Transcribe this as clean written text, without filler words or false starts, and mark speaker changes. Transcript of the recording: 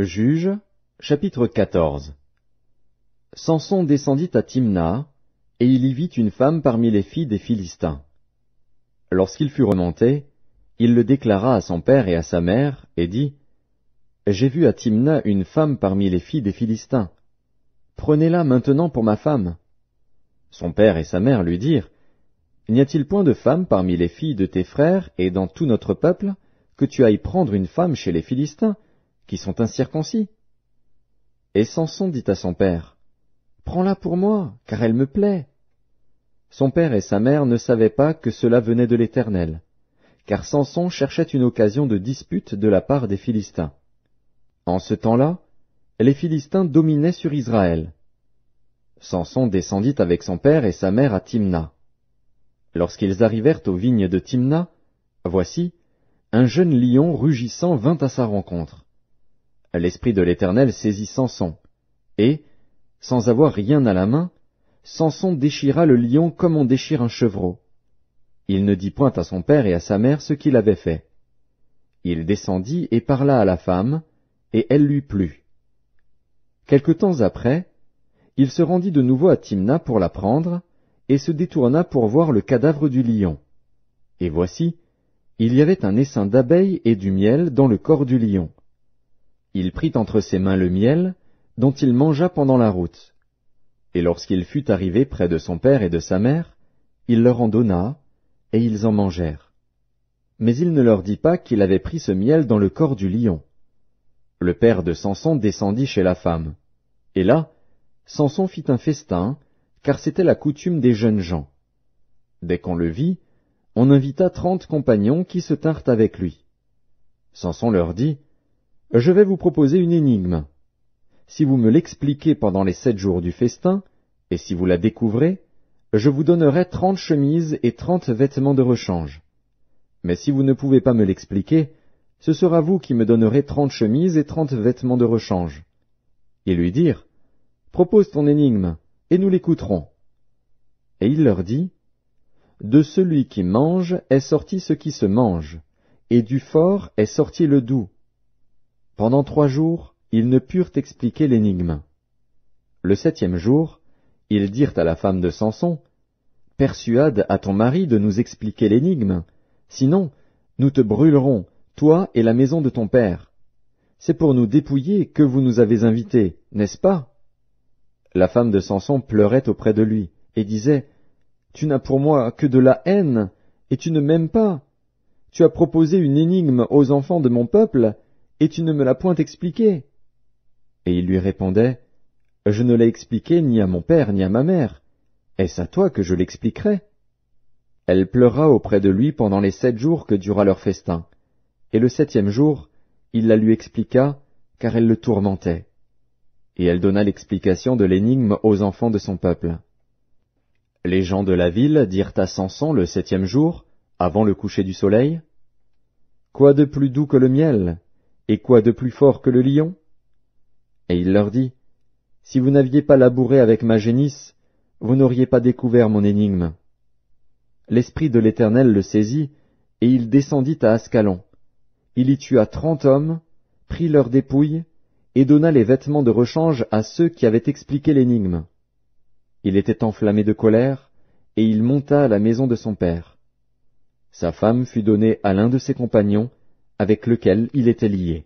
Speaker 1: Juges, chapitre 14. Samson descendit à Timna, et il y vit une femme parmi les filles des Philistins. Lorsqu'il fut remonté, il le déclara à son père et à sa mère, et dit, « J'ai vu à Timna une femme parmi les filles des Philistins. Prenez-la maintenant pour ma femme. » Son père et sa mère lui dirent, « N'y a-t-il point de femme parmi les filles de tes frères et dans tout notre peuple, que tu ailles prendre une femme chez les Philistins, qui sont incirconcis ?» Et Samson dit à son père, « Prends-la pour moi, car elle me plaît. » Son père et sa mère ne savaient pas que cela venait de l'Éternel, car Samson cherchait une occasion de dispute de la part des Philistins. En ce temps-là, les Philistins dominaient sur Israël. Samson descendit avec son père et sa mère à Timna. Lorsqu'ils arrivèrent aux vignes de Timna, voici, un jeune lion rugissant vint à sa rencontre. L'Esprit de l'Éternel saisit Samson, et, sans avoir rien à la main, Samson déchira le lion comme on déchire un chevreau. Il ne dit point à son père et à sa mère ce qu'il avait fait. Il descendit et parla à la femme, et elle lui plut. Quelque temps après, il se rendit de nouveau à Timna pour la prendre, et se détourna pour voir le cadavre du lion. Et voici, il y avait un essaim d'abeilles et du miel dans le corps du lion. Il prit entre ses mains le miel, dont il mangea pendant la route. Et lorsqu'il fut arrivé près de son père et de sa mère, il leur en donna, et ils en mangèrent. Mais il ne leur dit pas qu'il avait pris ce miel dans le corps du lion. Le père de Samson descendit chez la femme. Et là, Samson fit un festin, car c'était la coutume des jeunes gens. Dès qu'on le vit, on invita 30 compagnons qui se tinrent avec lui. Samson leur dit, « Je vais vous proposer une énigme. Si vous me l'expliquez pendant les 7 jours du festin, et si vous la découvrez, je vous donnerai 30 chemises et 30 vêtements de rechange. Mais si vous ne pouvez pas me l'expliquer, ce sera vous qui me donnerez 30 chemises et 30 vêtements de rechange. » Ils lui dirent, « Propose ton énigme, et nous l'écouterons. » Et il leur dit, « De celui qui mange est sorti ce qui se mange, et du fort est sorti le doux. » Pendant 3 jours, ils ne purent expliquer l'énigme. Le 7e jour, ils dirent à la femme de Samson, « Persuade à ton mari de nous expliquer l'énigme, sinon nous te brûlerons, toi et la maison de ton père. C'est pour nous dépouiller que vous nous avez invités, n'est-ce pas ?» La femme de Samson pleurait auprès de lui, et disait, « Tu n'as pour moi que de la haine, et tu ne m'aimes pas. Tu as proposé une énigme aux enfants de mon peuple, et tu ne me l'as point expliquée. » Et il lui répondait, « Je ne l'ai expliqué ni à mon père ni à ma mère. Est-ce à toi que je l'expliquerai ?» Elle pleura auprès de lui pendant les 7 jours que dura leur festin, et le 7e jour, il la lui expliqua, car elle le tourmentait. Et elle donna l'explication de l'énigme aux enfants de son peuple. Les gens de la ville dirent à Samson le 7e jour, avant le coucher du soleil, « Quoi de plus doux que le miel, et quoi de plus fort que le lion ?» Et il leur dit, « Si vous n'aviez pas labouré avec ma génisse, vous n'auriez pas découvert mon énigme. » L'Esprit de l'Éternel le saisit, et il descendit à Ascalon. Il y tua 30 hommes, prit leurs dépouilles, et donna les vêtements de rechange à ceux qui avaient expliqué l'énigme. Il était enflammé de colère, et il monta à la maison de son père. Sa femme fut donnée à l'un de ses compagnons, avec lequel il était lié.